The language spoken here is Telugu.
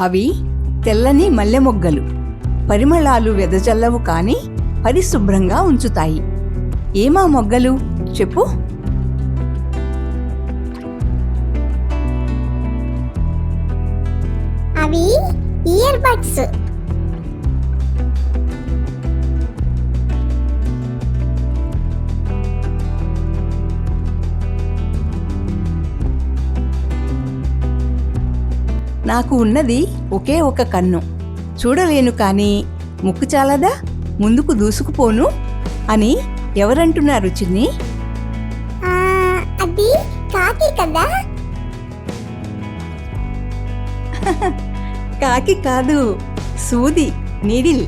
అవి తెల్లని మల్లె మొగ్గలు. పరిమళాలు వెదజల్లవు కానీ పరిశుభ్రంగా ఉంచుతాయి. ఏమా మొగ్గలు చెప్పు? అవి ఇయర్ బడ్స్. నాకు ఉన్నది ఒకే ఒక కన్ను. చూడలేను కానీ ముక్కు చాలదా, ముందుకు దూసుకుపోను అని ఎవరంటున్నారు చిన్ని? అది కాకి కదా? కాకి కాదు, సూది, నీడిల్.